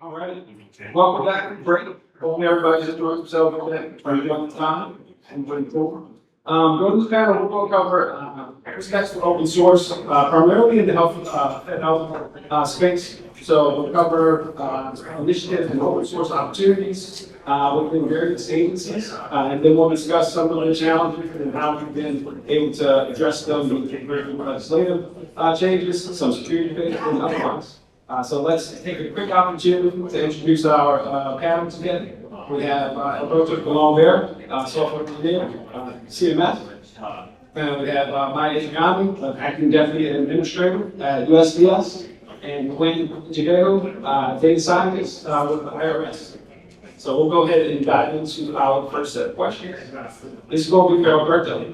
All right. Welcome back from break. Hopefully everybody just enjoyed themselves a bit. Trying to on the time and waiting for. Go to this panel, we're going to cover aspects of open source, primarily in the health space. So we'll cover initiatives and open source opportunities within various agencies, and then we'll discuss some of the challenges and how we've been able to address them with legislative changes, some security fixes, and otherwise. So let's take a quick opportunity to introduce our panel together. We have Alberto Viera, software engineer, CMS. And we have Israni, acting deputy administrator at USDS, and McLain, data scientist with the IRS. So we'll go ahead and dive into our first set of questions. This is going to be for Alberto.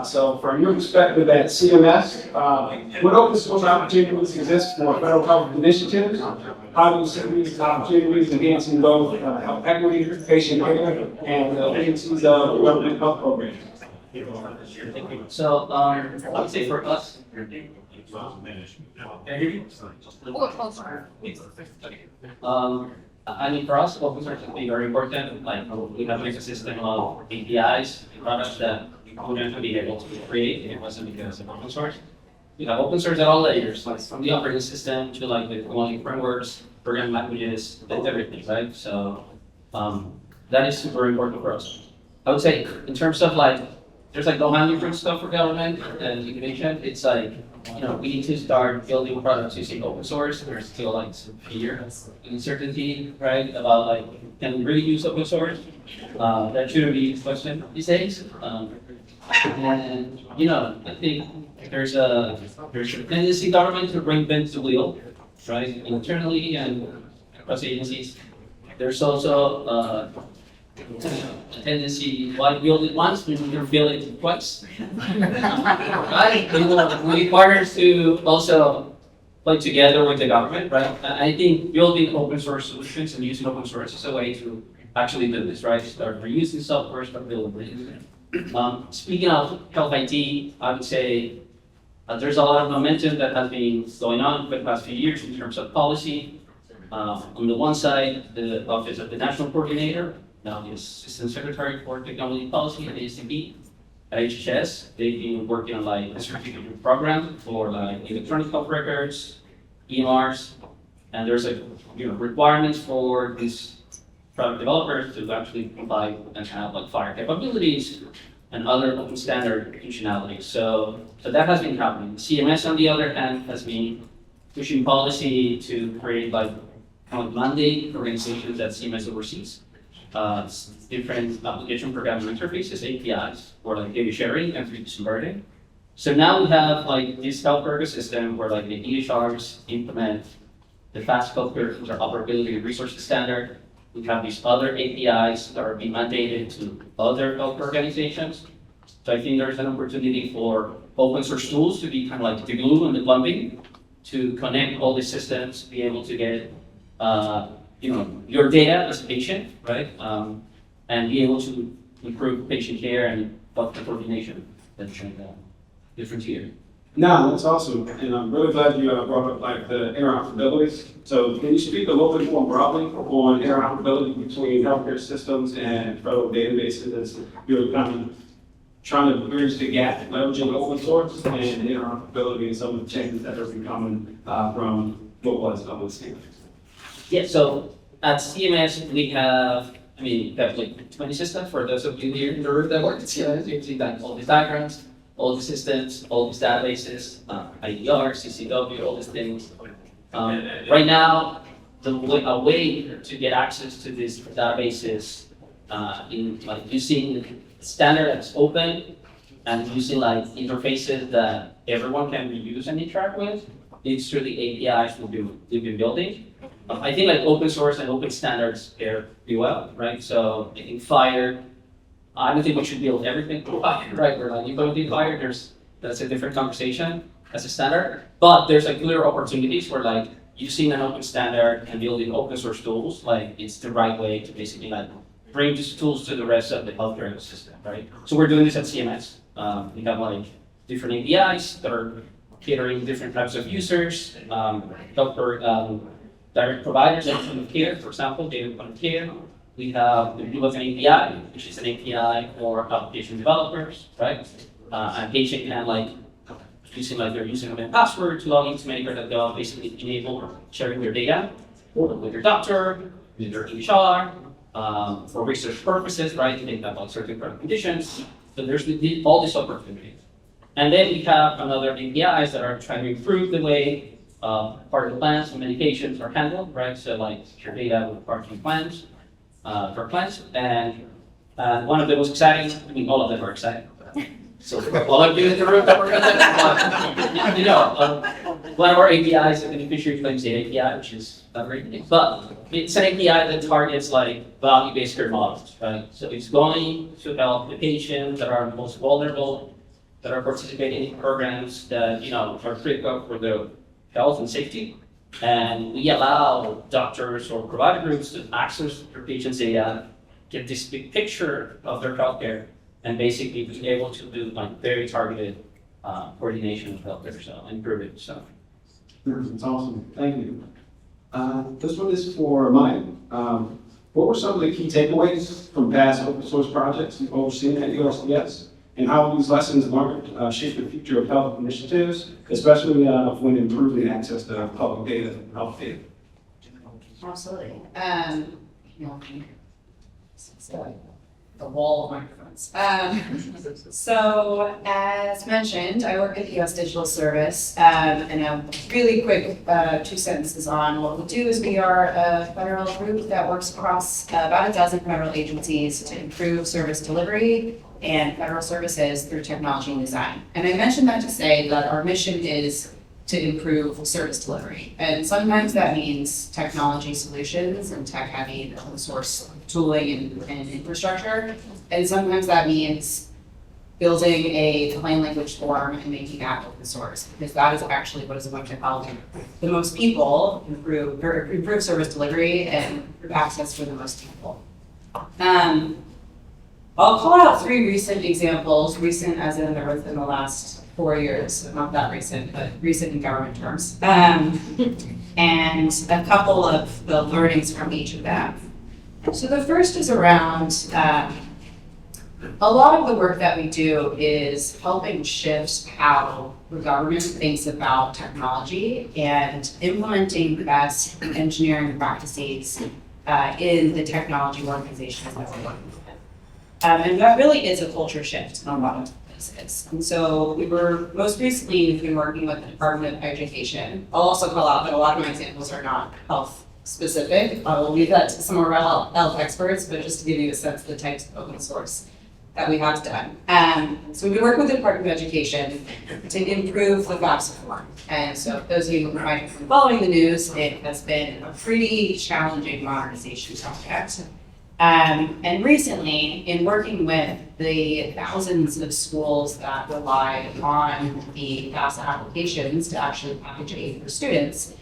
So from your perspective at CMS, what open source opportunities exist for federal government initiatives? How do you see these opportunities enhancing both health equity, patient care, and agencies of government health programs? So I would say for us, I mean, for us, open source would be very important. Like, we have an ecosystem of APIs, products that we wouldn't be able to create if it wasn't because of open source. We have open source at all layers, like from the operating system to like the technology frameworks, programming languages, and everything, right? So that is super important for us. I would say in terms of like, there's like low-hanging fruit stuff for government and innovation. It's like, you know, we need to start building products using open source. There's still like some fear, uncertainty, right? About like, can we really use open source? That shouldn't be a question these days. And you know, I think there's a tendency government to reinvent the wheel, right? Internally and across agencies. There's also a tendency, why build it once when you can build it twice? Right? We partners to also play together with the government, right? I think building open source solutions and using open source is a way to actually do this, right? Start reusing software, start building it. Speaking of health IT, I would say there's a lot of momentum that has been going on for the past few years in terms of policy. On the one side, the Office of the National Coordinator, now the Assistant Secretary for Technology Policy at ACP, at HHS, they've been working on like a certificate program for like electronic health records, EMRs, and there's like requirements for these product developers to actually comply and have like FHIR capabilities and other open standard functionalities. So that has been happening. CMS, on the other hand, has been pushing policy to create like kind of mandate organizations that CMS oversees. Different application programming interfaces, APIs, for like data sharing and converting. So now we have like this healthcare ecosystem where like the EHRs implement the fast healthcare interoperability and resources standard. We have these other APIs that are being mandated to other healthcare organizations. So I think there's an opportunity for open source tools to be kind of like the glue and the plumbing to connect all these systems, be able to get your data as a patient, right? And be able to improve patient care and doctor coordination. That's different here. No, that's awesome, and I'm really glad you brought up like the interoperability. So can you speak a little bit more broadly on interoperability between healthcare systems and federal databases as you're kind of trying to bridge the gap, leveraging open source and interoperability and some of the changes that are coming from what was open standards? Yeah, so at CMS we have, like 20 systems for those of you here in the room that work at CMS. You can see that all these diagrams, all the systems, all these databases, IDR, CCW, all these things. Right now, a way to get access to these databases in like using standard that's open and using like interfaces that everyone can reuse and interact with, it's through the APIs we've been building. I think like open source and open standards pair pretty well, right? So I think FHIR, I don't think we should build everything through FHIR, right? We're like implementing FHIR, that's a different conversation as a standard. But there's like clear opportunities where like using an open standard and building open source tools, like it's the right way to basically like bring these tools to the rest of the healthcare ecosystem, right? So we're doing this at CMS. We have like different APIs that are catering different types of users, direct providers at point of care, for example, data point of care. We have the Blue API, which is an API for application developers, right? And patient can like using like their username and password to log into Medicare.gov, basically enable sharing their data with your doctor, with your EHR, for research purposes, right? To make that like certain chronic conditions. So there's all these opportunities. And then we have another APIs that are trying to improve the way partial plans and medications are handled, right? So like your data with partial plans, for plans. And one of the most exciting, I mean, all of them are exciting. So all of you in the room that we're gonna, you know, one of our APIs is the beneficiary claims data API, which is not very big, but it's an API that targets like value-based care models, right? So it's going to help the patients that are most vulnerable, that are participating in programs that, you know, are critical for their health and safety. And we allow doctors or provider groups to access their patients' data, get this big picture of their healthcare, and basically be able to do like very targeted coordination of healthcare, so improve it. So That's awesome. Thank you. This one is for Mike. What were some of the key takeaways from past open source projects you've overseen at USDS? And how will these lessons learned shape the future of health initiatives, especially when improving access to public data and health data? Absolutely. The wall of microphones. So as mentioned, I work at the US Digital Service, and a really quick 2 sentences on what we do is we are a federal group that works across about a dozen federal agencies to improve service delivery and federal services through technology and design. And I mentioned that to say that our mission is to improve service delivery. And sometimes that means technology solutions and tech-heavy open source tooling and infrastructure. And sometimes that means building a plain language form and making that open source, because that is actually what is going to help the most people improve service delivery and improve access for the most people. I'll call out 3 recent examples, recent as in they're within the last 4 years, not that recent, but recent in government terms, and a couple of the learnings from each of them. So the first is around, a lot of the work that we do is helping shift how the government thinks about technology and implementing best engineering practices in the technology organizations that we're working with. And that really is a culture shift in a lot of places. And so we were most recently we've been working with the Department of Education. I'll also call out that a lot of my examples are not health specific. I will leave that to some of our health experts, but just to give you a sense of the types of open source that we have done. So we've been working with the Department of Education to improve the FAFSA form. And so those of you who might have been following the news, it has been a pretty challenging modernization project. And recently, in working with the thousands of schools that rely on the FAFSA applications to actually package aid for students,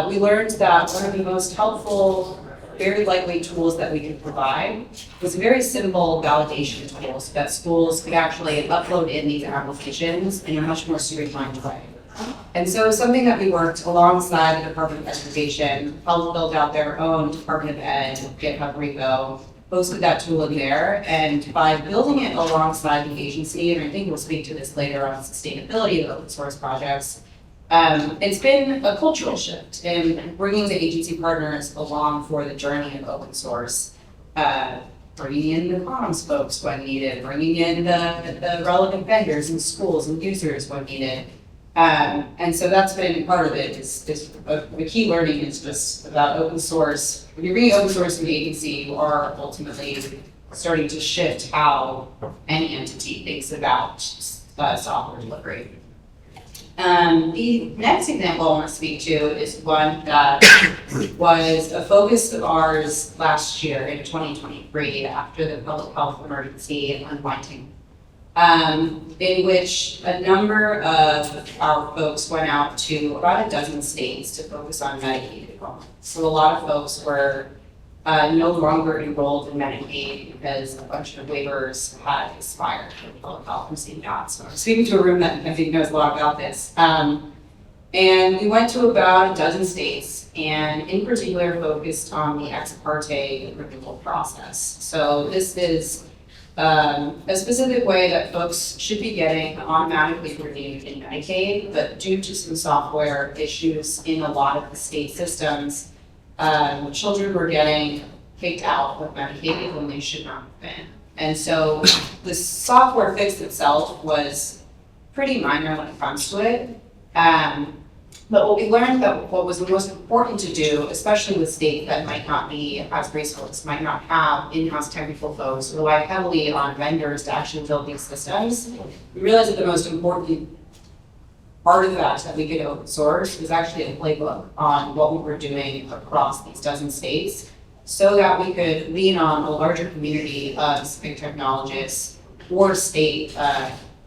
we learned that one of the most helpful, very lightweight tools that we could provide was very simple validation tools that schools could actually upload in these applications in a much more streamlined way. And so something that we worked alongside the Department of Education, helped build out their own Department of Ed GitHub repo, posted that tool in there, and by building it alongside the agency, and I think we'll speak to this later on sustainability of open source projects, it's been a cultural shift in bringing the agency partners along for the journey of open source, bringing in the comms folks when needed, bringing in the relevant vendors and schools and users when needed. And so that's been part of it. The key learning is just about open source. When you're bringing open source to the agency, you are ultimately starting to shift how any entity thinks about software delivery. The next example I want to speak to is one that was a focus of ours last year in 2023 after the public health emergency unwinding, in which a number of our folks went out to about a dozen states to focus on Medicaid enrollment. So a lot of folks were no longer enrolled in Medicaid because a bunch of waivers had expired for public health and state jobs. So I'm speaking to a room that I think knows a lot about this. And we went to about a dozen states, and in particular focused on the ex parte renewal process. So this is a specific way that folks should be getting automatically renewed in Medicaid, but due to some software issues in a lot of the state systems, children were getting kicked out of Medicaid when they should not have been. And so the software fix itself was pretty minor when it comes to it. But what we learned that what was the most important to do, especially with states that might not be as resourced, might not have in-house technical folks, rely heavily on vendors to actually build these systems. We realized that the most important part of that we could open source was actually a playbook on what we were doing across these dozen states, so that we could lean on a larger community of specific technologists or state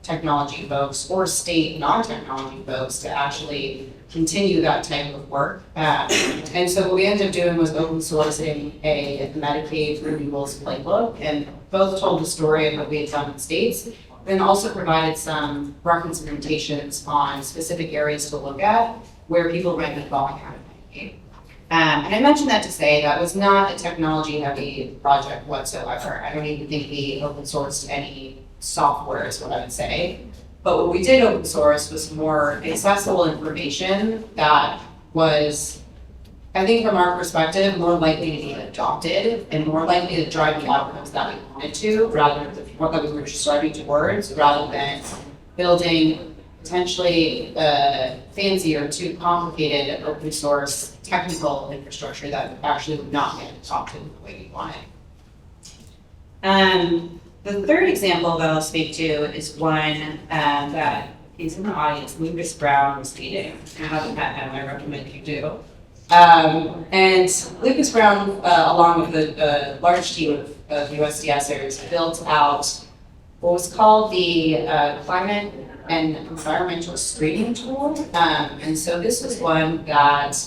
technology folks or state non-technology folks to actually continue that type of work. And so what we ended up doing was open sourcing a Medicaid renewals playbook, and both told the story of what we had done in states, then also provided some reference invitations on specific areas to look at where people might be falling out of Medicaid. And I mentioned that to say that was not a technology-heavy project whatsoever. I don't even think we open sourced any software is what I would say. But what we did open source was more accessible information that was, I think from our perspective, more likely to be adopted and more likely to drive the outcomes that we wanted to, rather than what that we were striving towards, rather than building potentially fancy or too complicated open source technical infrastructure that actually would not get adopted the way we wanted. The third example that I'll speak to is one that is in the audience. Lucas Brown was leading. If you haven't met him, I recommend you do. And Lucas Brown, along with a large team of USDSers, built out what was called the Climate and Environmental Screening Tool. And so this was one that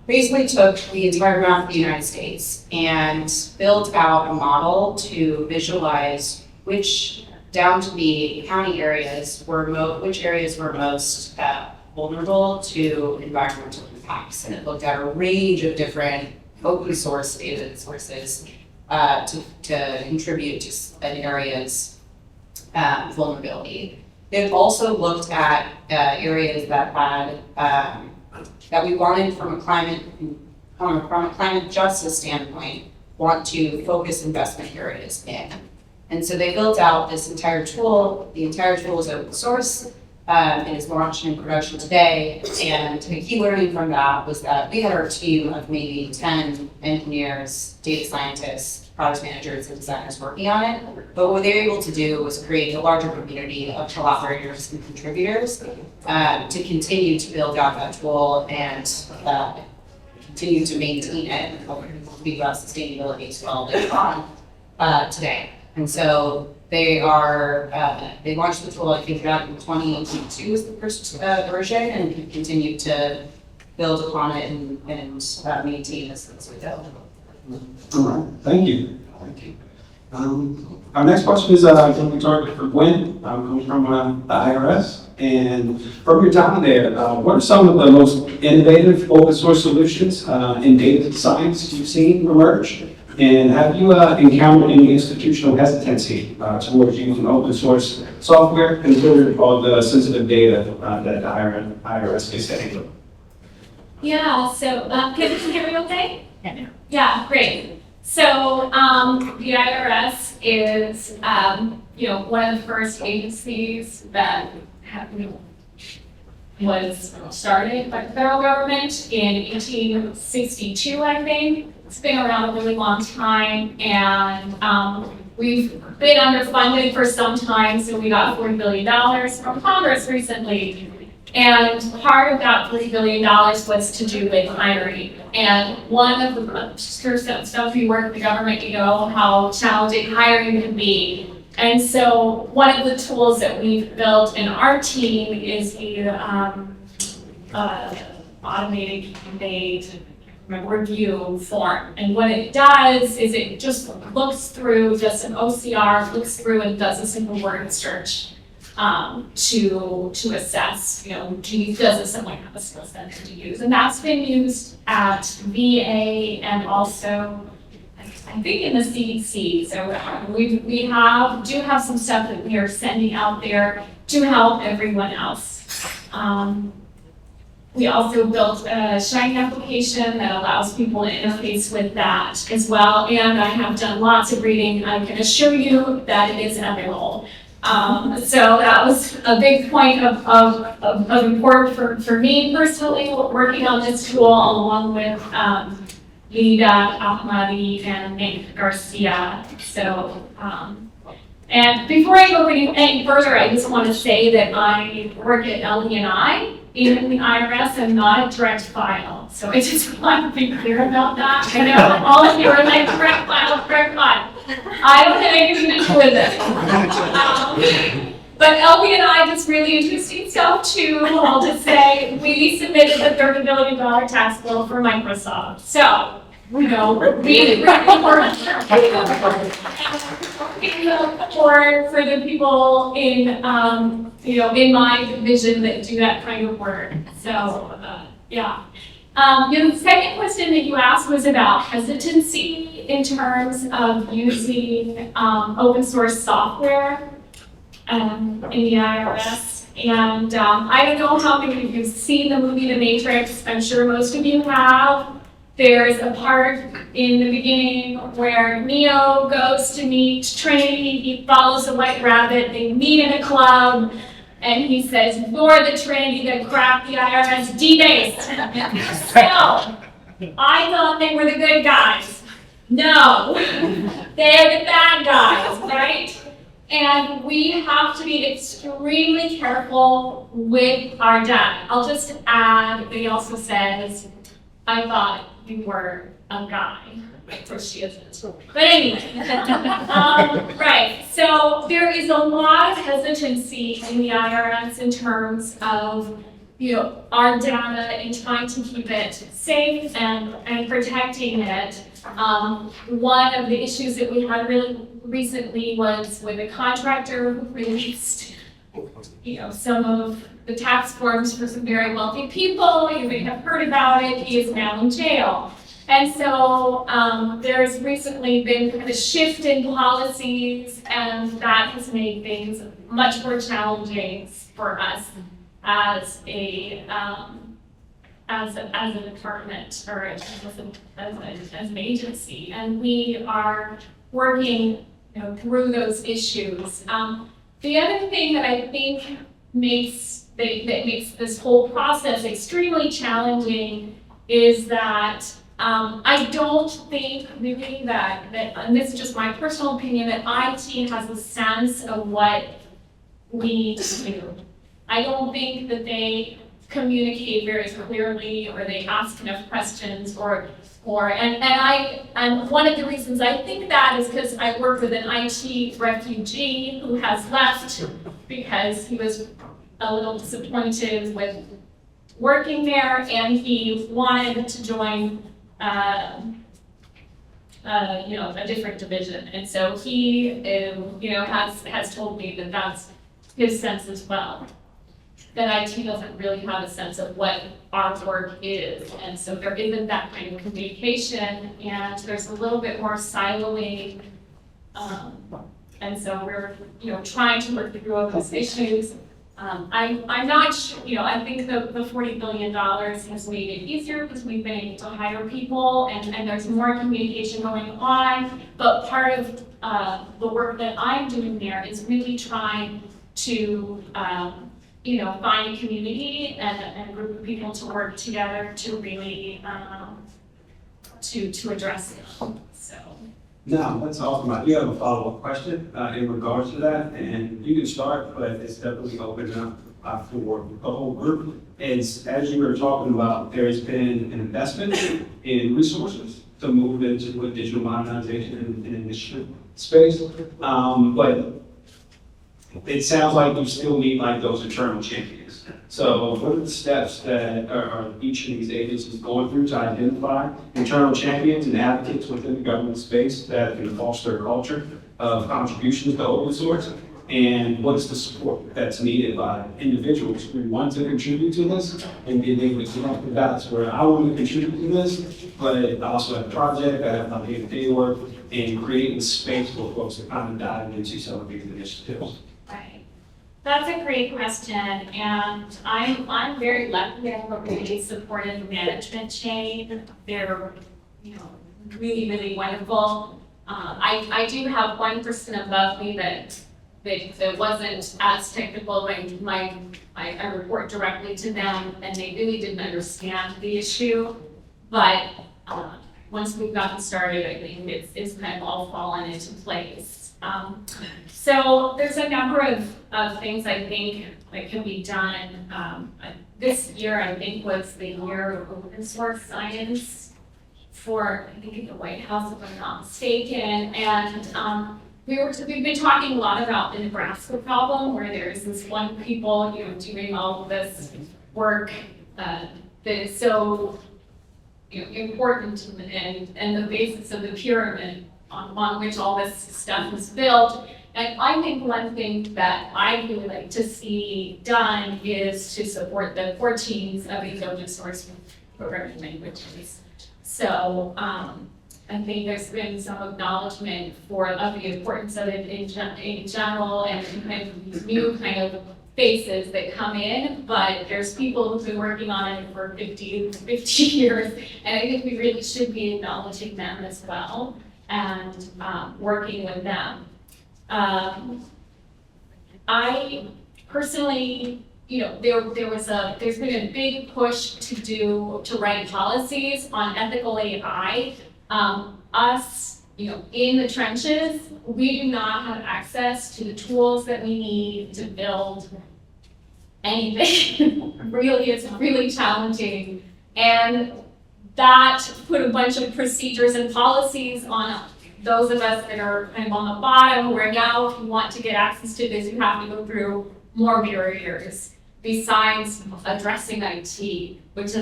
basically took the entire map of the United States and built out a model to visualize which, down to the county areas, which areas were most vulnerable to environmental impacts. And it looked at a range of different open source data sources to contribute to an area's vulnerability. It also looked at areas that had that we wanted from a climate justice standpoint, want to focus investment areas in. And so they built out this entire tool. The entire tool is open source and is launched in production today. And the key learning from that was that we had our team of maybe 10 engineers, data scientists, product managers, and designers working on it. But what they were able to do was create a larger community of collaborators and contributors to continue to build out that tool and continue to maintain it and speak about sustainability as well later on today. And so they launched the tool, I think, about in 2022 was the first version, and continue to build upon it and maintain this as we go. All right, thank you. Our next question is going to be targeted for Gwen, coming from the IRS. And from your time there, what are some of the most innovative open source solutions in data science you've seen emerge? And have you encountered any institutional hesitancy towards using open source software, considering all the sensitive data that the IRS is setting? Yeah, so can you hear me okay? Yeah, great. So the IRS is one of the first agencies that was started by the federal government in 1862, I think. It's been around a really long time, and we've been underfunded for some time, so we got $40 billion from Congress recently. And part of that $3 billion was to do with hiring. And one of the stuff you work in the government, you know how challenging hiring can be. And so one of the tools that we've built in our team is the automated candidate review form. And what it does is it just looks through just an OCR, looks through and does a simple word search. to assess, does this someone have a skill set to use? And that's been used at VA and also, I think, in the CDC. So we do have some stuff that we are sending out there to help everyone else. We also built a Shine application that allows people to interface with that as well. And I have done lots of reading. I can assure you that it is ethical. So that was a big point of importance for me personally, working on this tool along with Viera, Ahmadi, and Nate Garcia. So, and before I go any further, I just want to say that I work at LE&I in the IRS and not a direct file. So I just want to be clear about that. I know all of you are like direct file. I don't have anything to do with it. But LE&I does really interesting stuff too. I'll just say we submitted the $30 billion tax bill for Microsoft. So, really important for the people in, in my division that do that kind of work. So, yeah. The second question that you asked was about hesitancy in terms of using open source software in the IRS. And I don't know how many of you have seen the movie The Matrix. I'm sure most of you have. There's a part in the beginning where Neo goes to meet Trinity. He follows a white rabbit. They meet in a club. And he says, "You're the Trinity that cracked the IRS debased." So, I thought they were the good guys. No, they're the bad guys, right? And we have to be extremely careful with our data. I'll just add that he also says, "I thought you were a guy." Of course she isn't. But anyway, right. So there is a lot of hesitancy in the IRS in terms of our data and trying to keep it safe and protecting it. One of the issues that we had really recently was with a contractor who released some of the tax forms for some very wealthy people. You may have heard about it. He is now in jail. And so there's recently been kind of a shift in policies, and that has made things much more challenging for us as a department or as an agency. And we are working through those issues. The other thing that I think makes this whole process extremely challenging is that I don't think really that, and this is just my personal opinion, that IT has a sense of what we need to do. I don't think that they communicate very clearly, or they ask enough questions, and one of the reasons I think that is because I work with an IT refugee who has left because he was a little disappointed with working there, and he wanted to join a different division. And so he, has told me that that's his sense as well. That IT doesn't really have a sense of what our work is. And so there isn't that kind of communication, and there's a little bit more siloing. And so we're, trying to work through all those issues. I'm not sure, I think the $40 billion has made it easier because we've been able to hire people, and there's more communication going on. But part of the work that I'm doing there is really trying to, find a community and a group of people to work together to really, to address it, so. No, that's awesome. I do have a follow-up question in regards to that, and you can start, but it's definitely open up for the whole group. As you were talking about, there has been an investment in resources to move into with digital modernization in initiative space, but it sounds like you still need like those internal champions. So what are the steps that are each of these agencies going through to identify internal champions and advocates within the government space that can foster a culture of contributions to open source? and what is the support that's needed by individuals who want to contribute to this and being able to connect the dots where I want to contribute to this, but I also have a project, I have my day-to-day work, and creating space for folks to kind of dive into some of these initiatives. Right. That's a great question, and I'm very lucky. I have a really supportive management chain. They're, really wonderful. I do have one person above me that wasn't as technical. I report directly to them, and they really didn't understand the issue. But once we've gotten started, I think it's kind of all fallen into place. So there's a number of things I think that can be done. This year, I think, was the year of open source science for, I think, in the White House, if I'm not mistaken. And we've been talking a lot about the Nebraska problem, where there's this one people, doing all of this work that is so important and the basis of the pyramid on which all this stuff is built. And I think one thing that I really like to see done is to support the core teams of these open source programming languages. So I think there's been some acknowledgement of the importance of it in general and kind of these new kind of faces that come in, but there's people who've been working on it for 50 years, and I think we really should be acknowledging them as well and working with them. I personally, there's been a big push to write policies on ethical AI. Us, in the trenches, we do not have access to the tools that we need to build anything. Really, it's really challenging. And that put a bunch of procedures and policies on those of us that are kind of on the bottom, where now if you want to get access to this, you have to go through more barriers besides addressing IT, which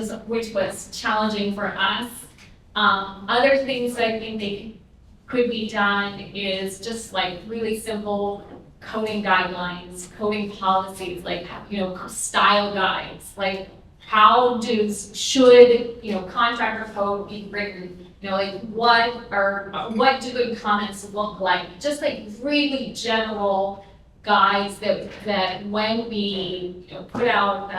was challenging for us. Other things that I think could be done is just like really simple coding guidelines, coding policies, like, style guides, like should contractor code be written, what do good comments look like? Just like really general guides that when we put out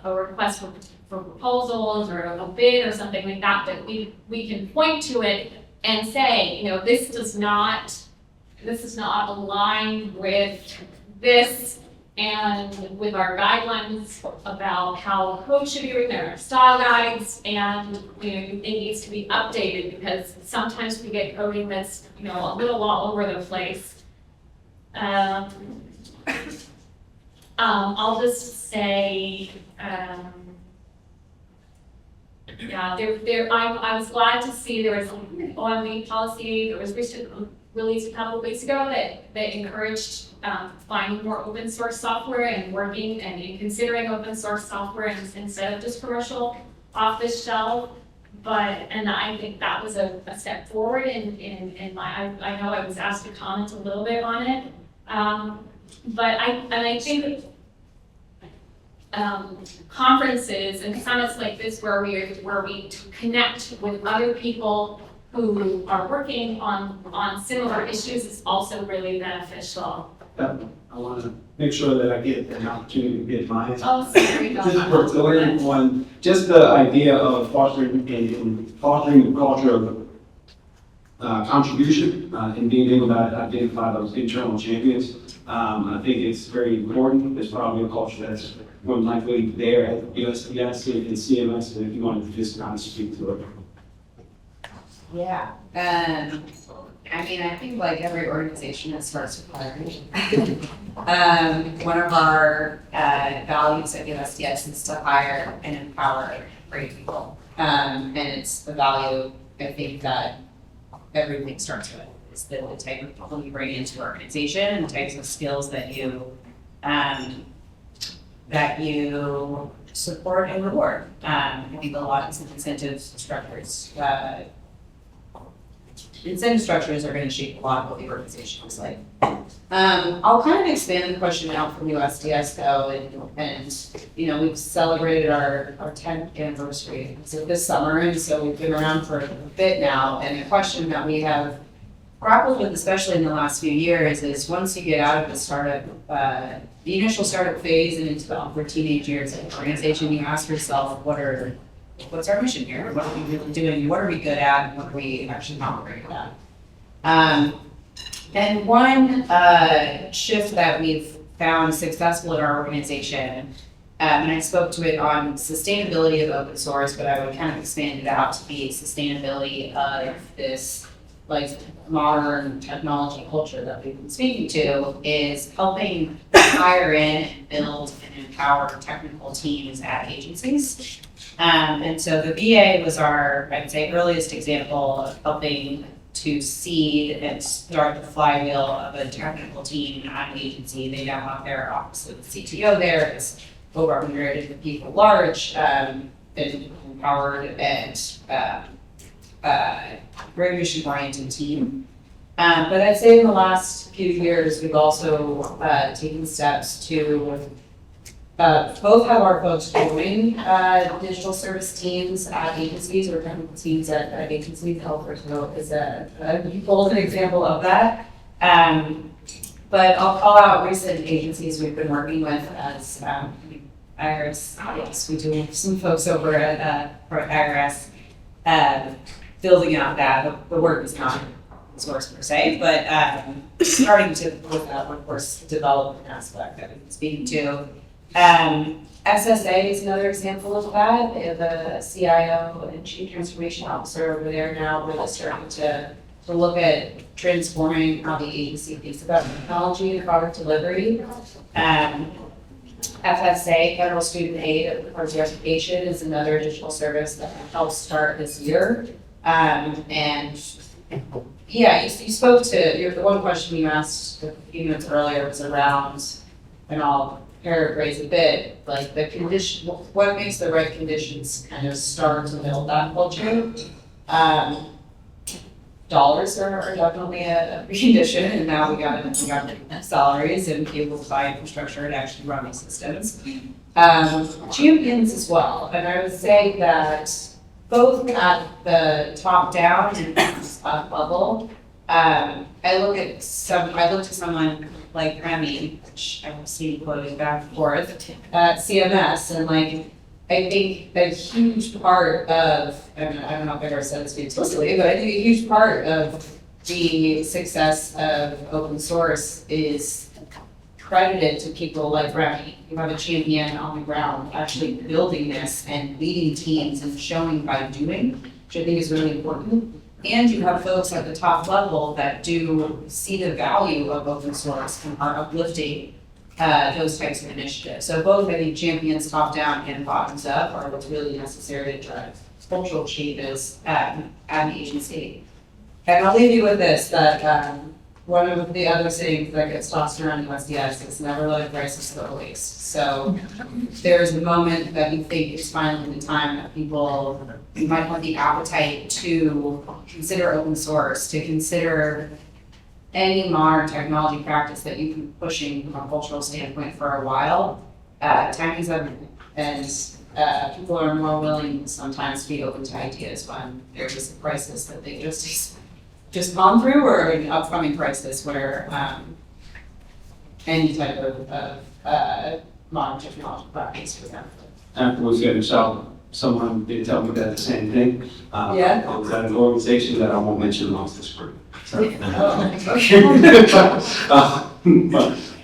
a request for proposals or a bid or something like that, that we can point to it and say, this is not aligned with this and with our guidelines about how code should be written, our style guides, and it needs to be updated because sometimes we get coding that's a little all over the place. I'll just say, I was glad to see there was an OMB policy that was released a couple of weeks ago that encouraged finding more open source software and working and considering open source software instead of just commercial off the shelf. And I think that was a step forward in my, I know I was asked to comment a little bit on it. But I think conferences and summits like this where we connect with other people who are working on similar issues is also really beneficial. I want to make sure that I get an opportunity to get mine. Oh, sorry. Just for clear on just the idea of fostering the culture of contribution and being able to identify those internal champions. I think it's very important. There's probably a culture that's more than likely there at USDS and CMS, and if you wanted to just kind of speak to it. Yeah. I think like every organization that starts with hiring. One of our values at USDS is to hire and empower great people. And it's the value, I think, that everything starts with. It's the type of people you bring into your organization and the types of skills that you support and reward. I think a lot of incentive structures are going to shape a lot of what the organization is like. I'll kind of expand the question out from USDS though, and we've celebrated our 10th anniversary this summer, and so we've been around for a bit now. And the question that we have grappled with, especially in the last few years, is once you get out of the startup, the initial startup phase and into the upward teenage years of the organization, you ask yourself, what's our mission here? What are we really doing? What are we good at? And what are we actually not very good at? And one shift that we've found successful in our organization, and I spoke to it on sustainability of open source, but I would kind of expand it out to be sustainability of this like modern technology culture that we've been speaking to, is helping hire in and build and empower technical teams at agencies. And so the VA was our, I'd say, earliest example of helping to seed and start the flywheel of a technical team at an agency. They now have their office with the CTO there. It's over 100 people large, and empowered and very mission-oriented team. But I'd say in the last few years, we've also taken steps to both have our folks join digital service teams at agencies or technical teams at agencies. Alberto is a golden example of that. But I'll call out recent agencies we've been working with as IRS. Yes, we do have some folks over at IRS building out that. The work is not source per se, but starting to with that workforce development aspect that we've been speaking to. SSA is another example of that. They have a CIO and Chief Transformation Officer over there now, really starting to look at transforming how the agency thinks about technology and product delivery. FSA, Federal Student Aid for Education, is another digital service that helped start this year. And yeah, you spoke to, the one question you asked a few minutes earlier was around, and I'll paraphrase a bit, like the condition, what makes the right conditions kind of start to build that culture. Dollars are definitely a precondition, and now we got salaries and be able to buy infrastructure and actually run these systems. Champions as well, and I would say that both at the top down and top level, I look to someone like Remy, which I've seen quoted back and forth at CMS, and like I think a huge part of, and I don't know if I ever said this explicitly, but I think a huge part of the success of open source is credited to people like Remy, who have a champion on the ground, actually building this and leading teams and showing by doing, which I think is really important. And you have folks at the top level that do see the value of open source and are uplifting those types of initiatives. So both, I think, champions top down and bottoms up are what's really necessary to drive cultural changes at an agency. And I'll leave you with this, that one of the other things that gets tossed around in USDS is never let a crisis go to waste. So there is a moment that you think is finally the time that people might have the appetite to consider open source, to consider any modern technology practice that you've been pushing from a cultural standpoint for a while. Time is everything, and people are more willing sometimes to be open to ideas when there's a crisis that they just gone through, or an upcoming crisis where any type of modern technology practice would benefit. Afterwards, someone did tell me that the same thing. Yeah. I was at an organization that I won't mention amongst this group. So.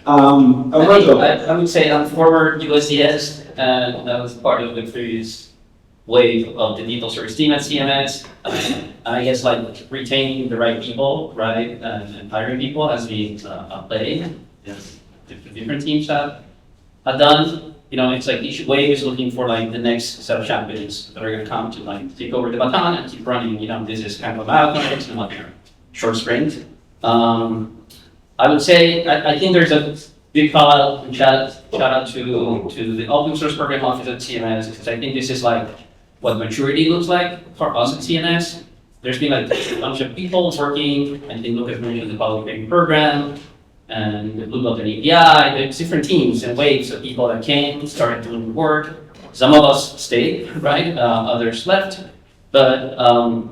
Alberto. I would say on former USDS, that was part of the previous wave of the digital service team at CMS. I guess like retaining the right people, right, and hiring people has been a play. Yes, different teams have done. You know, it's like each wave is looking for like the next set of champions that are going to come to like take over the baton and keep running. You know, this is kind of a marathon, it's not a short sprint. I would say I think there's a big call out and shout out to the open source program office at CMS, because I think this is like what maturity looks like for us at CMS. There's been like a bunch of people working, I think Lucas mentioned the public training program, and we built an API. There's different teams and waves of people that came, started doing the work. Some of us stayed, right? Others left. But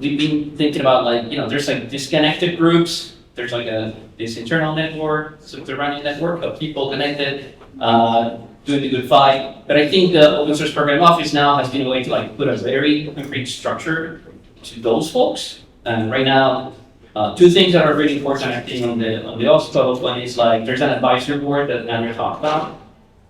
we've been thinking about there's like disconnected groups. There's like this internal network, subterranean network of people connected, doing the good fight. But I think the Open Source Program Office now has been a way to put a very concrete structure to those folks. And right now, two things that are really important, I think, on the OSPO. One is there's an advisory board that Andrea talked about.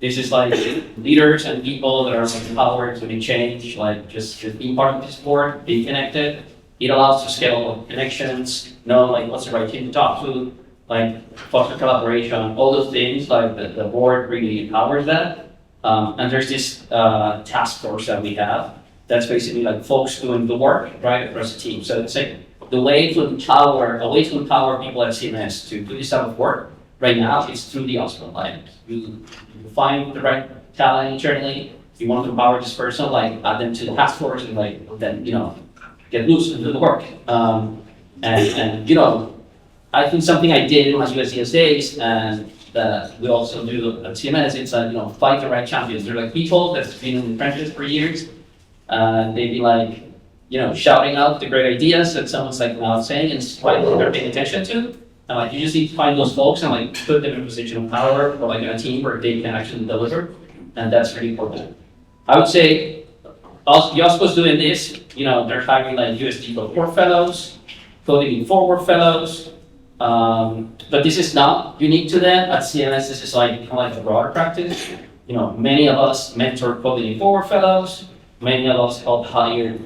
This is leaders and people that are empowered to make change, just being part of this board, being connected. It allows to scale connections, know what's the right team to talk to, foster collaboration, all those things. The board really empowers that. And there's this task force that we have that's basically folks doing the work right across the team. So it's the way to empower people at CMS to do this type of work right now is through the hospital. You find the right talent internally. If you want to empower this person, add them to the task force and then get loose and do the work. I think something I did in my USDS days and that we also do at CMS, it's fight the right champions. They're people that's been in the trenches for years. They'd be shouting out the great ideas that someone's now saying and they're paying attention to. And you just need to find those folks and put them in a position of power or in a team where they can actually deliver. And that's really important. I would say YOSPO's doing this, they're hiring USD Core Fellows, Coding Forward Fellows. But this is not unique to them. At CMS, this is kind of a broader practice. Many of us mentor Coding Forward Fellows. Many of us help hire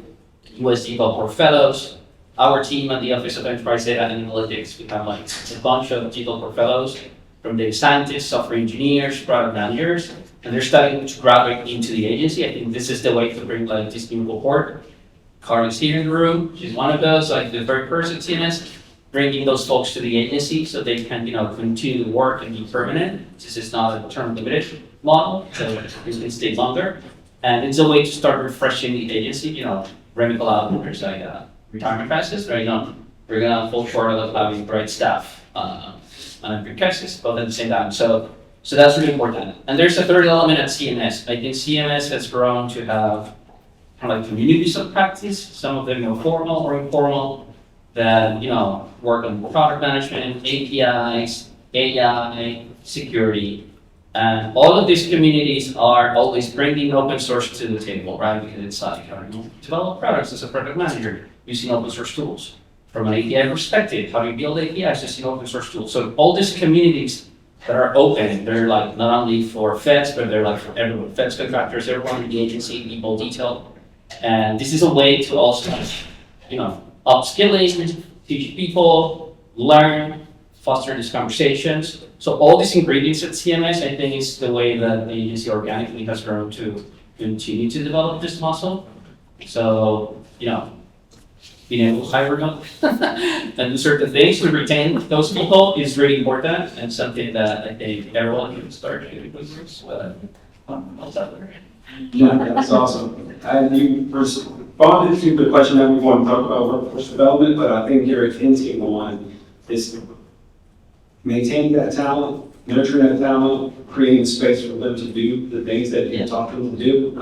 USD Core Fellows. Our team at the Office of Enterprise Data and Analytics, we have a bunch of GitHub Core Fellows from data scientists, software engineers, product managers, and they're starting to graduate into the agency. I think this is the way to bring this new cohort. Carly's here in the room. She's one of those, the very first at CMS, bringing those folks to the agency so they can, continue to work and be permanent. This is not a term limited model, so it can stay longer. And it's a way to start refreshing the agency. Remy Palau, there's retirement crisis, right? We're gonna fall short of having bright staff and good crisis, both at the same time. So that's really important. And there's a third element at CMS. I think CMS has grown to have communities of practice. Some of them formal or informal that work on product management, APIs, AI, security. And all of these communities are always bringing open source to the table, right? Because it's develop products as a product manager using open source tools. From an API perspective, how do you build APIs using open source tools? So all these communities that are open, they're not only for feds, but they're for everyone, feds, contractors, everyone in the agency, people, detail. And this is a way to also, upskilling, teach people, learn, foster these conversations. So all these ingredients at CMS, I think, is the way that the agency organically has grown to continue to develop this muscle. So, being able to hire them and do certain things to retain those people is really important and something that I think everyone can start doing. Yeah, that's awesome. And you responded to the question that we want to talk about workforce development, but I think you're hinting on is maintaining that talent, nurturing that talent, creating space for them to do the things that you taught them to do.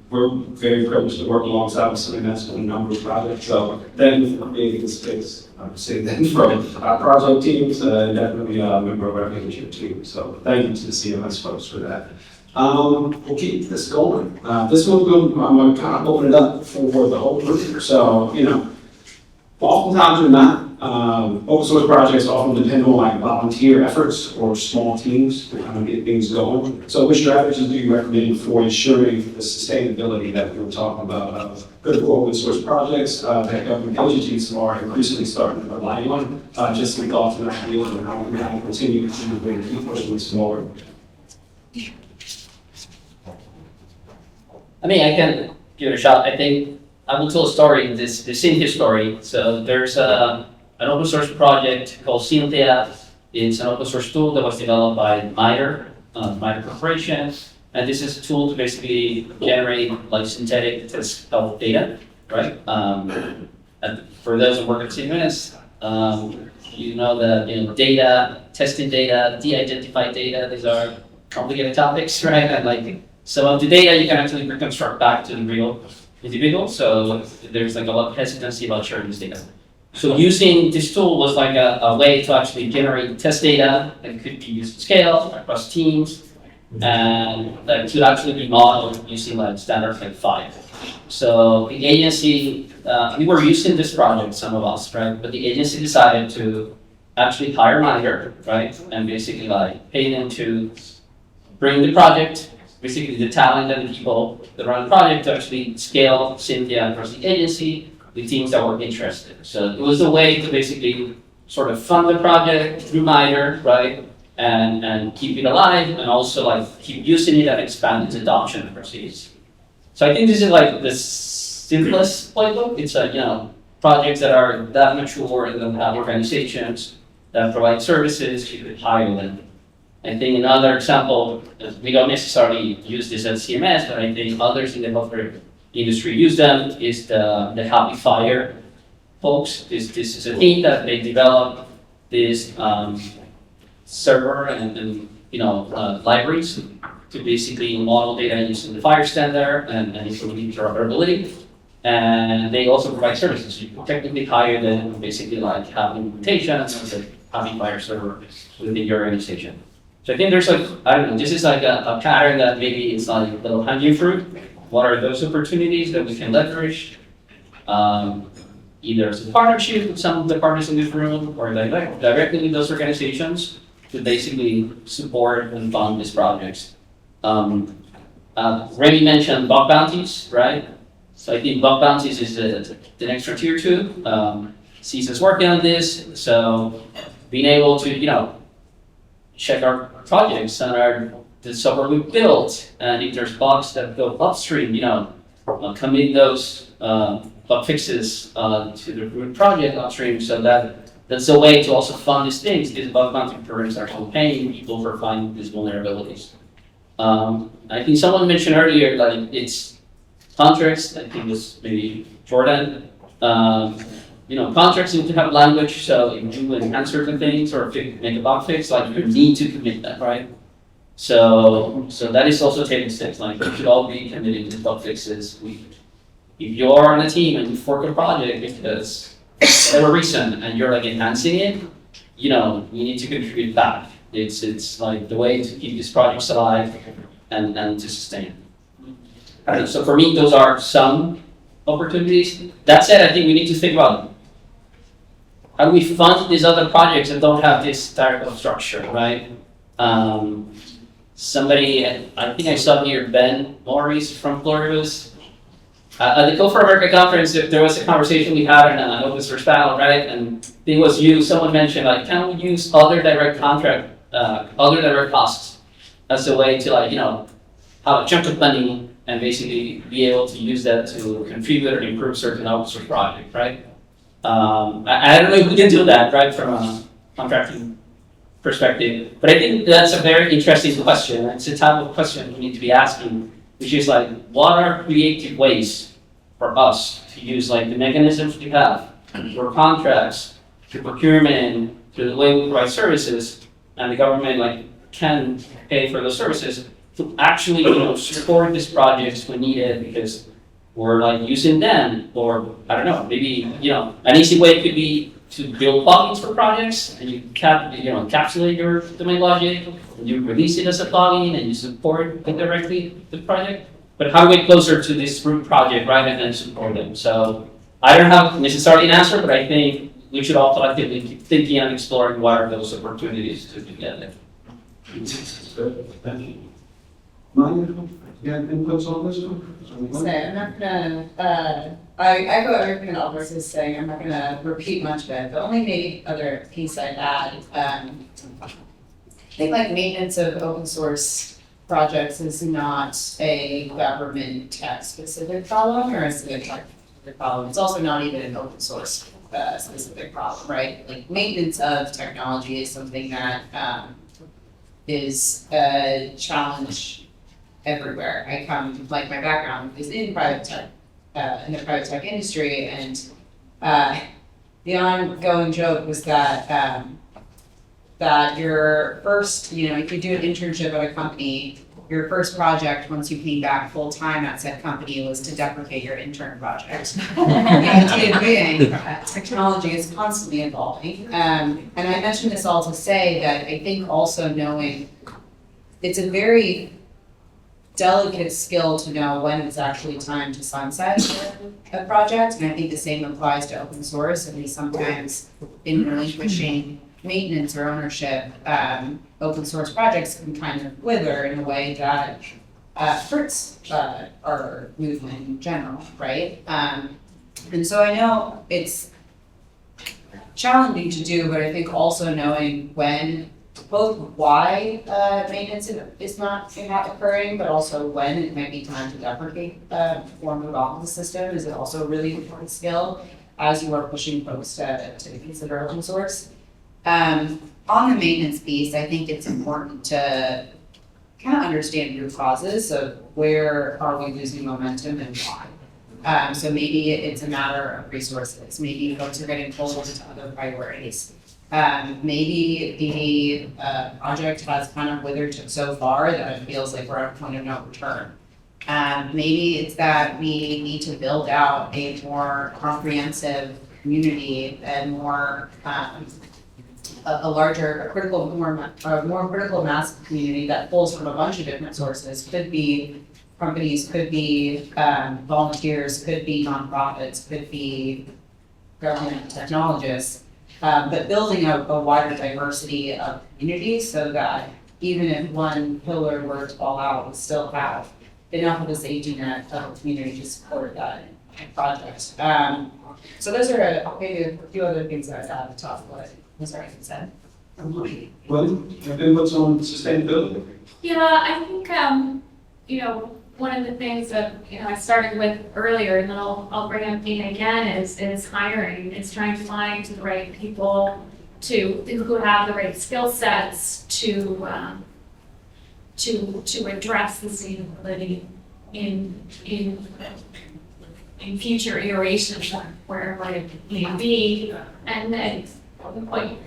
We're very privileged to work alongside with CMS on a number of projects, so thank you for creating the space. I would say that from our project teams, definitely a member of our leadership team. So thank you to the CMS folks for that. We'll keep this going. This one, I'm going to kind of open it up for the whole group. So, oftentimes or not, open source projects often depend on volunteer efforts or small teams to kind of get things going. So which strategies do you recommend for ensuring the sustainability that we were talking about of critical open source projects that government agencies are increasingly starting to rely on? Just some thoughts on that field and how we can continue to keep pushing this forward. I mean, I can give it a shot. I think I will tell a story, this Cynthia story. So there's an open source project called Cynthia. It's an open source tool that was developed by MITRE Corporation. And this is a tool to basically generate synthetic test health data, right? And for those who work at CMS, data, testing data, de-identified data, these are complicated topics, right? And like some of the data you can actually reconstruct back to the real individual. So there's like a lot of hesitancy about sharing this data. So using this tool was like a way to actually generate test data that could be used to scale across teams, and that could actually be modeled using like standard like 5. So the agency, we were using this project, some of us, right? But the agency decided to actually hire a manager, right? And basically like pay them to bring the project, basically the talent and the people that run the project to actually scale Cynthia across the agency, the teams that were interested. So it was a way to basically sort of fund the project through MITRE, right? And keep it alive, and also like keep using it and expand its adoption proceeds. So I think this is like the simplest playbook. It's like, projects that are that mature and that have organizations that provide services, you could hire them. I think another example, we don't necessarily use this at CMS, but I think others in the healthcare industry use them, is the Happy Fire folks. This is a team that they develop this server and libraries to basically model data using the Fire standard and improve interoperability. And they also provide services. You can technically hire them, basically like have implementations of the Happy Fire server within your organization. So I think there's like, I don't know, this is like a pattern that maybe it's like a little hanging fruit. What are those opportunities that we can leverage? Either as a partnership with some of the partners in this room or directly with those organizations to basically support and fund these projects. Remy mentioned bug bounties, right? So I think bug bounties is the next frontier too. CISA is working on this, so being able to, check our projects and the software we built, and if there's bugs that go upstream, commit those bug fixes to the root project upstream, so that's a way to also fund these things. These bug bounty programs are actually paying people for finding these vulnerabilities. I think someone mentioned earlier, like it's contracts. I think it was maybe Jordan. Contracts need to have language, so if you enhance certain things or make a bug fix, like you need to commit that, right? So that is also taking steps. Like we should all be committing to bug fixes. If you're on a team and you fork a project because whatever reason and you're like enhancing it, you need to contribute back. It's like the way to keep these projects alive and to sustain. So for me, those are some opportunities. That said, I think we need to think about how do we fund these other projects that don't have this type of structure, right? Somebody, I think I saw here, Ben Morris from Floribus. At the Code for America conference, there was a conversation we had in an open source panel, right? And it was someone mentioned, like, can we use other direct costs as a way to, have a chunk of money and basically be able to use that to contribute or improve certain open source project, right? I don't know if we can do that, right, from a contracting perspective, but I think that's a very interesting question. It's a type of question we need to be asking, which is like, what are creative ways for us to use like the mechanisms we have for contracts, to procurement, to the way we provide services, and the government can pay for those services to actually support these projects when needed because we're using them, or I don't know, maybe an easy way could be to build plugins for projects, and you encapsulate your domain logic, and you release it as a plugin, and you support it directly the project. But how do we get closer to this root project, right, and then support them? So I don't have necessarily an answer, but I think we should all collectively keep thinking and exploring what are those opportunities to get there. Thank you. Maya, you have inputs on this one? So I'm not gonna, I echo everything that Alberto is saying. I'm not gonna repeat much of it. The only maybe other piece I'd add, I think maintenance of open source projects is not a government tech specific problem or a civic tech specific problem. It's also not even an open source specific problem, right? Maintenance of technology is something that is a challenge everywhere. I come, my background is in private tech, in the private tech industry, and the ongoing joke was that, that your first, if you do an internship at a company, your first project, once you came back full-time at said company, was to deprecate your intern project. The idea being, technology is constantly evolving. And I mentioned this all to say that I think also knowing, it's a very delicate skill to know when it's actually time to sunset a project. And I think the same applies to open source. And we sometimes, in relinquishing maintenance or ownership, open source projects can kind of wither in a way that hurts our movement in general, right? And so I know it's challenging to do, but I think also knowing when, both why maintenance is not occurring, but also when it might be time to deprecate or move off of the system is also a really important skill as you are pushing folks to consider open source. On the maintenance piece, I think it's important to kind of understand root causes of where are we losing momentum and why. So maybe it's a matter of resources. Maybe folks are getting pulled into other priorities. Maybe the project has kind of withered so far that it feels like we're at a point of no return. Maybe it's that we need to build out a more comprehensive community and more more critical mass community that pulls from a bunch of different sources. Could be companies, could be volunteers, could be nonprofits, could be government technologists, but building a wider diversity of communities so that even if one pillar were to fall out, we still have enough of a safety net of community to support that project. So those are maybe a few other things that I have to talk about. Was there anything said? Well, and what's on sustainability? Yeah, I think, one of the things that, I started with earlier, and then I'll bring up again, is hiring, is trying to find the right people who have the right skill sets to address sustainability in future iterations wherever it may be. And then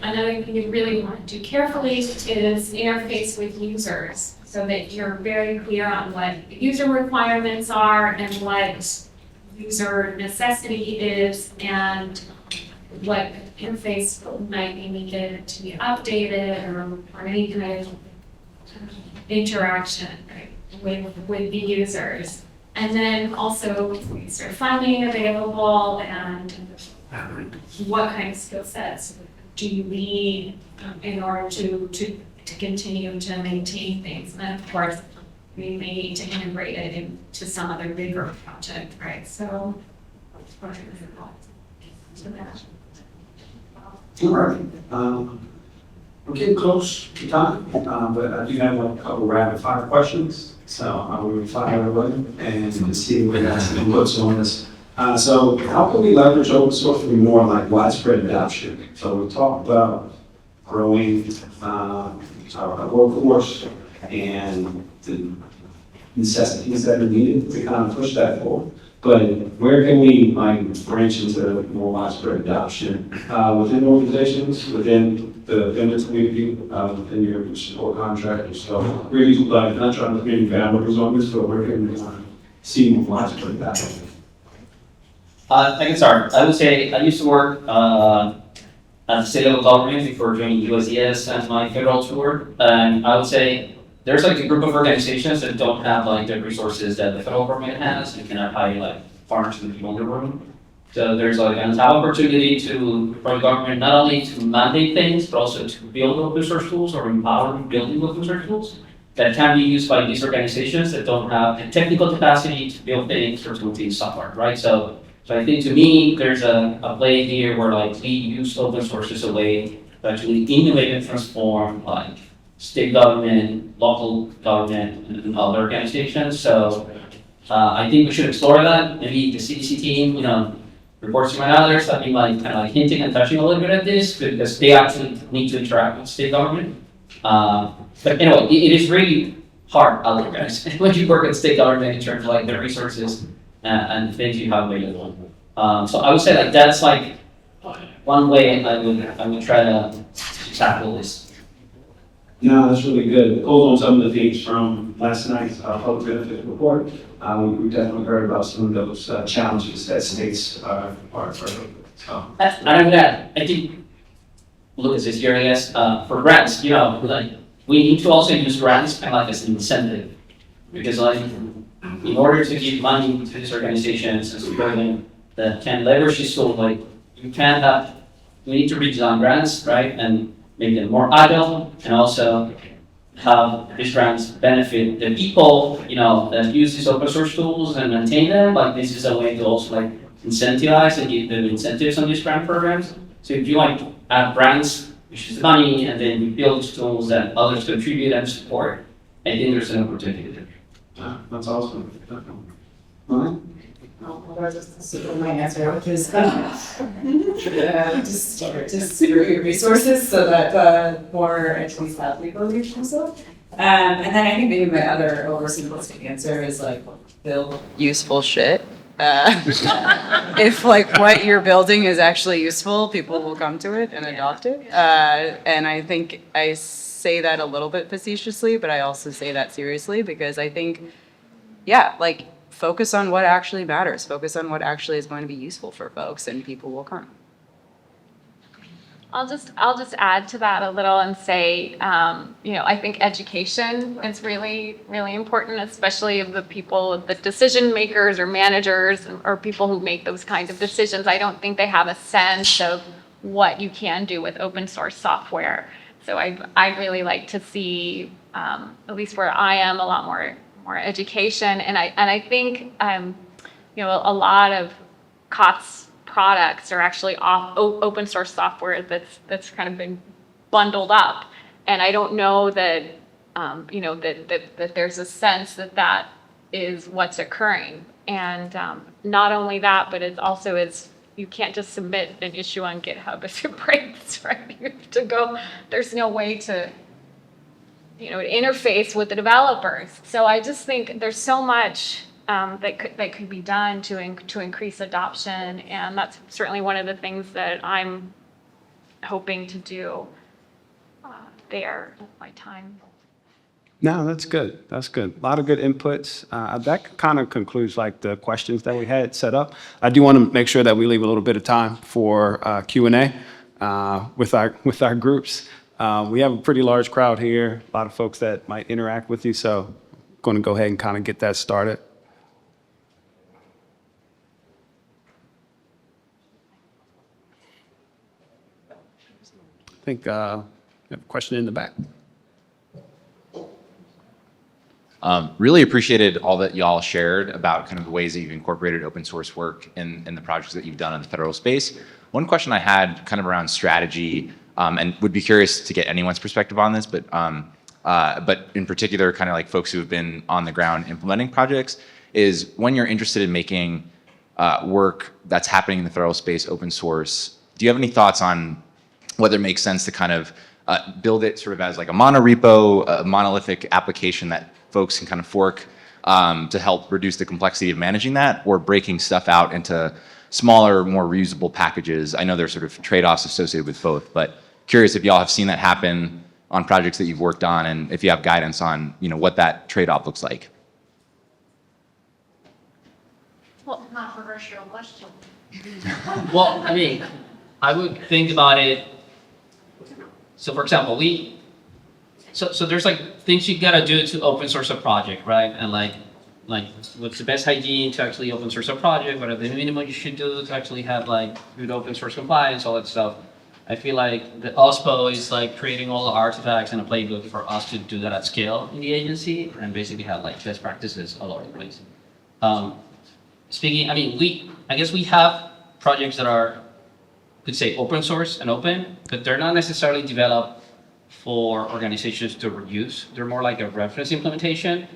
another thing you really want to do carefully is interface with users so that you're very clear on what user requirements are and what user necessity is and what interface might be needed to be updated or any kind of interaction with the users. And then also is there funding available and what kind of skill sets do you need in order to continue to maintain things? And then of course, we may need to integrate it into some other bigger project, right? So that's part of the thoughts to that. All right. We're getting close to time, but I do have a couple rapid fire questions. So I will fire everybody and see if we have some inputs on this. So how can we leverage open source for more like widespread adoption? So we talked about growing our workforce and the necessities that are needed to kind of push that forward. But where can we branch into more widespread adoption within organizations, within the vendor community, within your support contractors? So really, not trying to put any boundaries on this, but where can we see more widespread adoption? I can start. I would say I used to work at the state level government before joining USDS and my federal tour. And I would say there's like a group of organizations that don't have like the resources that the federal government has and cannot hire like farmers to the people in the room. So there's like an opportunity for the government not only to mandate things, but also to build open source tools or empower building open source tools that can be used by these organizations that don't have the technical capacity to build things or to maintain software, right? So I think to me, there's a play here where like we use open source as a way to actually innovate and transform like state government, local government, and other organizations. So I think we should explore that. Maybe the CDC team, reports from others have been like kind of like hinting and touching a little bit at this because they actually need to interact with state government. But anyway, it is really hard out there, guys, when you work with state government in terms of like the resources and the things you have available. So I would say like that's like one way I would try to tackle this. No, that's really good. Pulled on some of the things from last night's public benefit report. We definitely heard about some of those challenges that states are so. And I'm glad, I think, Lucas is here, I guess, for grants, like, we need to also use grants kind of like as an incentive. Because like, in order to give money to these organizations and support them that can leverage this tool, like, we need to redesign grants, right? And make them more agile, and also have these grants benefit the people, that use these open source tools and maintain them. Like, this is a way to also like incentivize and give them incentives on these grant programs. So if you like add grants, which is money, and then you build tools that others contribute and support, I think there's an opportunity there. That's awesome. All right. Just my answer, which is just resources so that more entities have the ability to do so. And then I think maybe my other oversimplistic answer is like build useful shit. If like what you're building is actually useful, people will come to it and adopt it. And I think I say that a little bit facetiously, but I also say that seriously because I think, yeah, like focus on what actually matters. Focus on what actually is going to be useful for folks, and people will come. I'll just add to that a little and say, I think education is really, really important, especially of the people, the decision makers or managers or people who make those kinds of decisions. I don't think they have a sense of what you can do with open source software. So I'd really like to see, at least where I am, a lot more education. And I think, a lot of COTS products are actually open source software that's kind of been bundled up. And I don't know that, that there's a sense that is what's occurring. And not only that, but it also is, you can't just submit an issue on GitHub if it breaks, right? You have to go, there's no way to, interface with the developers. So I just think there's so much that could be done to increase adoption, and that's certainly one of the things that I'm hoping to do there with my time. No, that's good. That's good. A lot of good inputs. That kind of concludes like the questions that we had set up. I do want to make sure that we leave a little bit of time for Q&A with our groups. We have a pretty large crowd here, a lot of folks that might interact with you, so I'm going to go ahead and kind of get that started. I think we have a question in the back. Really appreciated all that y'all shared about kind of the ways that you've incorporated open source work in the projects that you've done in the federal space. One question I had kind of around strategy, and would be curious to get anyone's perspective on this, but in particular, kind of like folks who have been on the ground implementing projects, is when you're interested in making work that's happening in the federal space open source, do you have any thoughts on whether it makes sense to kind of build it sort of as like a monorepo, a monolithic application that folks can kind of fork to help reduce the complexity of managing that, or breaking stuff out into smaller, more reusable packages? I know there's sort of trade-offs associated with both, but curious if y'all have seen that happen on projects that you've worked on, and if you have guidance on, what that trade-off looks like. Well, controversial question. Well, I mean, I would think about it. So for example, so there's like things you gotta do to open source a project, right? And like what's the best hygiene to actually open source a project? What are the minimum you should do to actually have like good open source compliance, all that stuff. I feel like the OSPO is like creating all the artifacts and a playbook for us to do that at scale in the agency, and basically have like best practices all over the place. I guess we have projects that are, could say open source and open, but they're not necessarily developed for organizations to reuse. They're more like a reference implementation.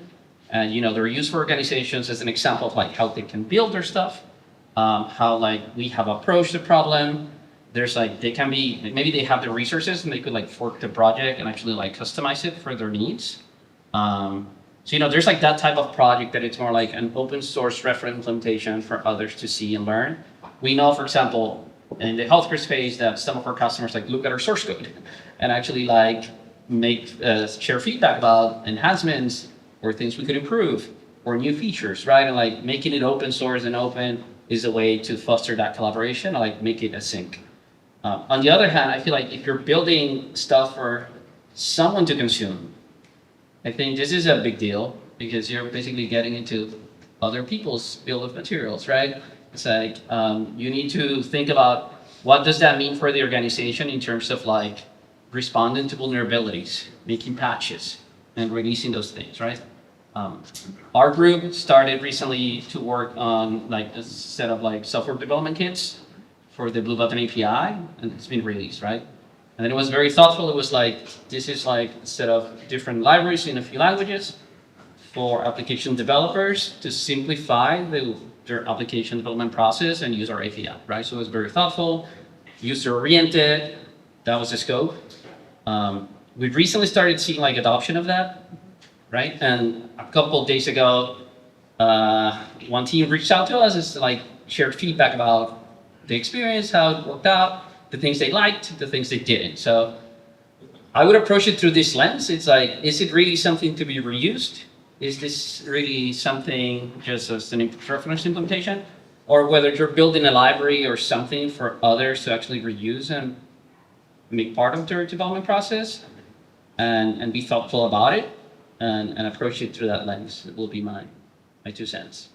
And they're used for organizations as an example of like how they can build their stuff, how like we have approached the problem. There's like, they can be, maybe they have the resources and they could like fork the project and actually like customize it for their needs. So there's like that type of project that it's more like an open source reference implementation for others to see and learn. We know, for example, in the healthcare space that some of our customers like look at our source code and actually like make share feedback about enhancements or things we could improve or new features, right? And like making it open source and open is a way to foster that collaboration, like make it async. On the other hand, I feel like if you're building stuff for someone to consume, I think this is a big deal because you're basically getting into other people's bill of materials, right? It's like you need to think about what does that mean for the organization in terms of like responding to vulnerabilities, making patches, and releasing those things, right? Our group started recently to work on like a set of like software development kits for the Blue Button API, and it's been released, right? And then it was very thoughtful. It was like, this is like a set of different libraries in a few languages for application developers to simplify their application development process and use our API, right? So it was very thoughtful, user-oriented. That was the scope. We've recently started seeing like adoption of that, right? And a couple of days ago, one team reached out to us and like shared feedback about the experience, how it worked out, the things they liked, the things they didn't. So I would approach it through this lens. It's like, is it really something to be reused? Is this really something just as an reference implementation? Or whether you're building a library or something for others to actually reuse and make part of their development process and be thoughtful about it and approach it through that lens. It will be my 2 cents.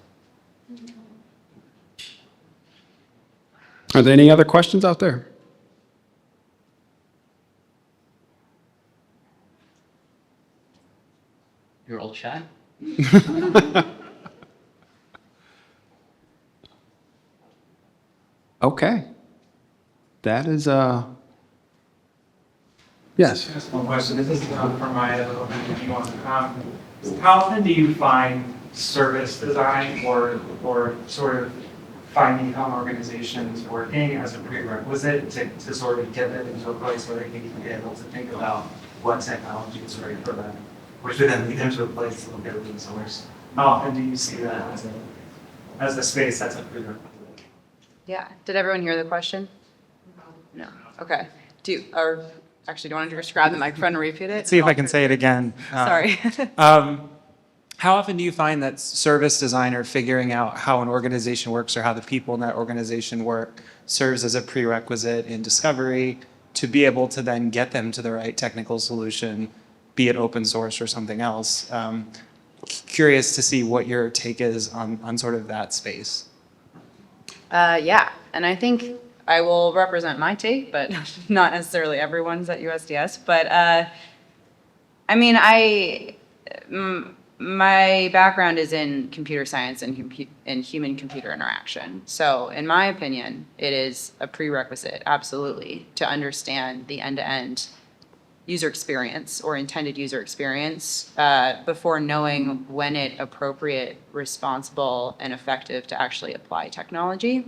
Are there any other questions out there? You're all shy? Okay. That is, yes. Just one question. This is for Maya, if you want. How often do you find service design or sort of finding how an organization is working as a prerequisite to sort of get them into a place where they can be able to think about what technology is right for them, which would then lead them to a place to look at open source? How often do you see that as a space that's a prerequisite? Yeah. Did everyone hear the question? No. Okay. Do you want to just grab the microphone and repeat it? See if I can say it again. Sorry. How often do you find that service designer figuring out how an organization works or how the people in that organization work serves as a prerequisite in discovery to be able to then get them to the right technical solution, be it open source or something else? Curious to see what your take is on sort of that space. Yeah, and I think I will represent my take, but not necessarily everyone's at USDS. But I mean, my background is in computer science and human-computer interaction. So in my opinion, it is a prerequisite, absolutely, to understand the end-to-end user experience or intended user experience before knowing when it's appropriate, responsible, and effective to actually apply technology.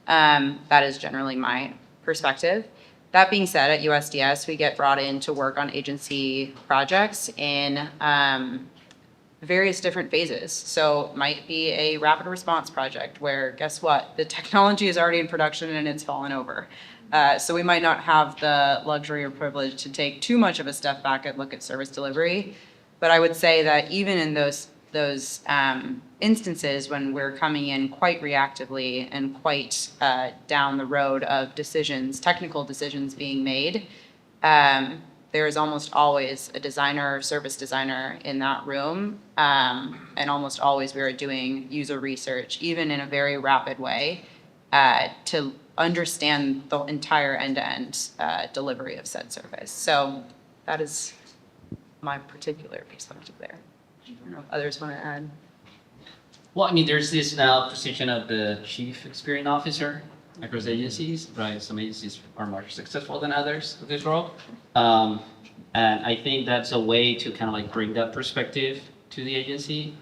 That is generally my perspective. That being said, at USDS, we get brought in to work on agency projects in various different phases. So it might be a rapid response project where, guess what? The technology is already in production and it's fallen over. So we might not have the luxury or privilege to take too much of a step back and look at service delivery. But I would say that even in those instances when we're coming in quite reactively and quite down the road of decisions, technical decisions being made, there is almost always a designer or service designer in that room. And almost always we are doing user research, even in a very rapid way, to understand the entire end-to-end delivery of said service. So that is my particular perspective there. I don't know if others want to add. Well, I mean, there's this now position of the chief experience officer across agencies, right? Some agencies are more successful than others with this role. And I think that's a way to kind of like bring that perspective to the agency.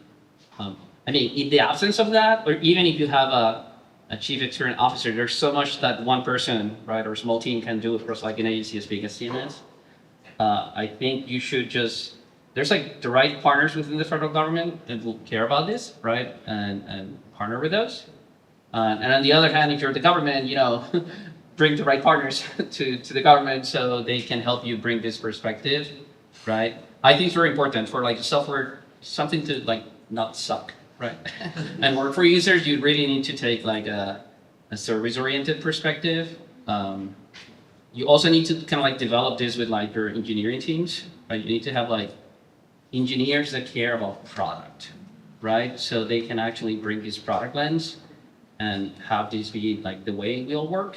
I mean, in the absence of that, or even if you have a chief experience officer, there's so much that one person, right, or a small team can do across like an agency as big as CMS. I think you should just, there's like the right partners within the federal government that will care about this, right, and partner with those. And on the other hand, if you're the government, you know, bring the right partners to the government so they can help you bring this perspective, right? I think it's very important for like software, something to like not suck, right? And work for users, you really need to take like a service-oriented perspective. You also need to kind of like develop this with like your engineering teams, right? You need to have like engineers that care about product, right? So they can actually bring this product lens and have this be like the way we'll work.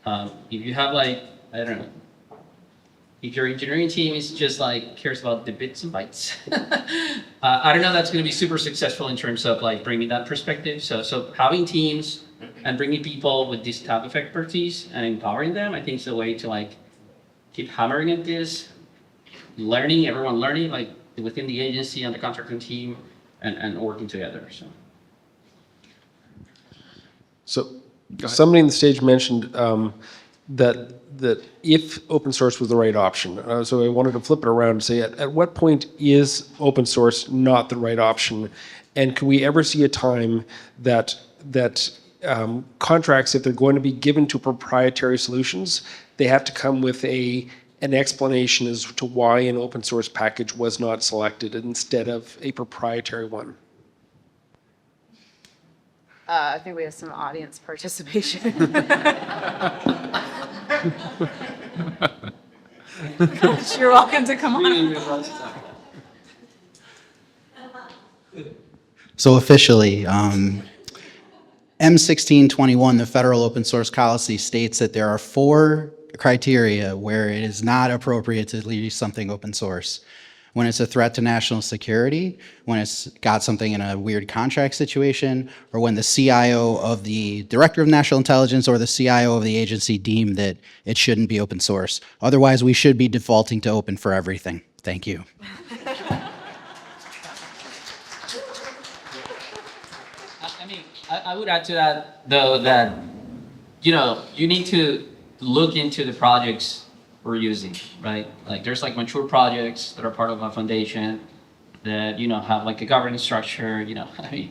If you have like, I don't know, if your engineering team is just like cares about the bits and bytes, I don't know that's going to be super successful in terms of like bringing that perspective. So having teams and bringing people with this type of expertise and empowering them, I think is a way to like keep hammering at this, learning, everyone learning like within the agency and the contracting team and working together. So somebody on the stage mentioned that if open source was the right option, so I wanted to flip it around and say, at what point is open source not the right option? And can we ever see a time that contracts, if they're going to be given to proprietary solutions, they have to come with an explanation as to why an open source package was not selected instead of a proprietary one? I think we have some audience participation. You're welcome to come on. So officially, M1621, the federal open source policy, states that there are 4 criteria where it is not appropriate to release something open source. When it's a threat to national security, when it's got something in a weird contract situation, or when the CIO of the Director of National Intelligence or the CIO of the agency deem that it shouldn't be open source. Otherwise, we should be defaulting to open for everything. Thank you. I mean, I would add to that, though, that, you know, you need to look into the projects we're using, right? Like there's like mature projects that are part of a foundation that, you know, have like a governance structure, you know, I mean,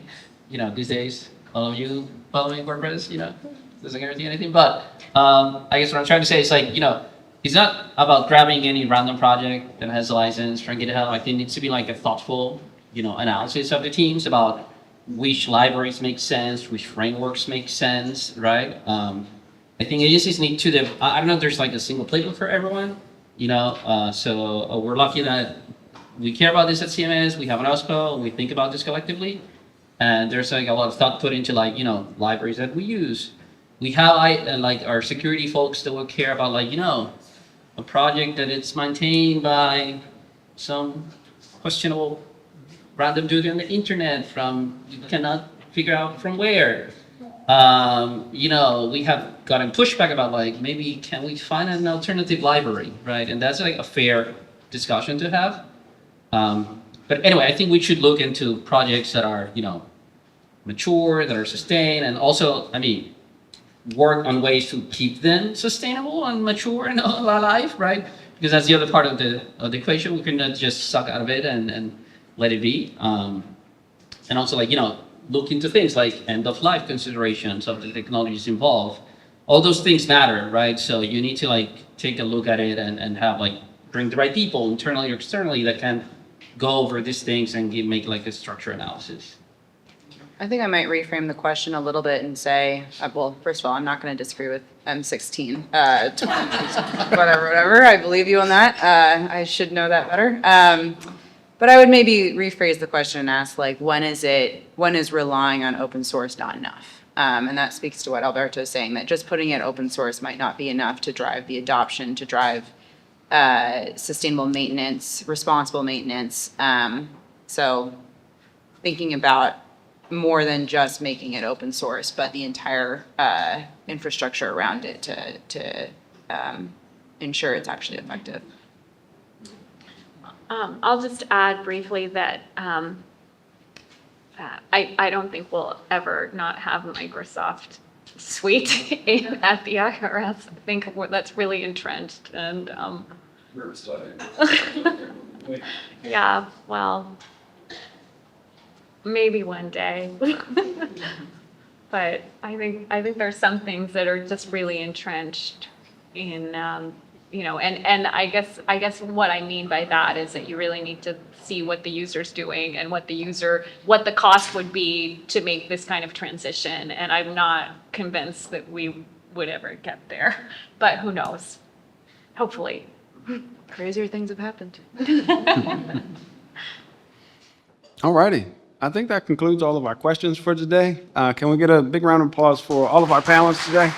you know, these days, all of you following WordPress, you know, doesn't guarantee anything, but I guess what I'm trying to say is like, you know, it's not about grabbing any random project that has a license from GitHub. Like it needs to be like a thoughtful, you know, analysis of the teams about which libraries make sense, which frameworks make sense, right? I think agencies need to, I don't know if there's like a single playbook for everyone, you know, so we're lucky that we care about this at CMS, we have an OSPO, and we think about this collectively, and there's like a lot of thought put into like, you know, libraries that we use. We have like our security folks that will care about like, you know, a project that it's maintained by some questionable random dude on the internet from, you cannot figure out from where. You know, we have gotten pushback about like, maybe can we find an alternative library, right? And that's like a fair discussion to have. But anyway, I think we should look into projects that are, you know, mature, that are sustained, and also, I mean, work on ways to keep them sustainable and mature and alive, right? Because that's the other part of the equation. We cannot just suck out of it and let it be. And also like, you know, look into things like end-of-life considerations of the technologies involved. All those things matter, right? So you need to like take a look at it and have like, bring the right people internally or externally that can go over these things and make like a structured analysis. I think I might reframe the question a little bit and say, well, first of all, I'm not going to disagree with M16. Whatever. I believe you on that. I should know that better. But I would maybe rephrase the question and ask, like, when is relying on open source not enough? And that speaks to what Alberto is saying, that just putting it open source might not be enough to drive the adoption, to drive sustainable maintenance, responsible maintenance. So thinking about more than just making it open source, but the entire infrastructure around it to ensure it's actually effective. I'll just add briefly that I don't think we'll ever not have Microsoft Suite at the IRS. I think that's really entrenched, and yeah, well, maybe one day. But I think there's some things that are just really entrenched in, and I guess what I mean by that is that you really need to see what the user's doing and what the cost would be to make this kind of transition. And I'm not convinced that we would ever get there, but who knows? Hopefully. Crazier things have happened. All righty. I think that concludes all of our questions for today. Can we get a big round of applause for all of our panelists today?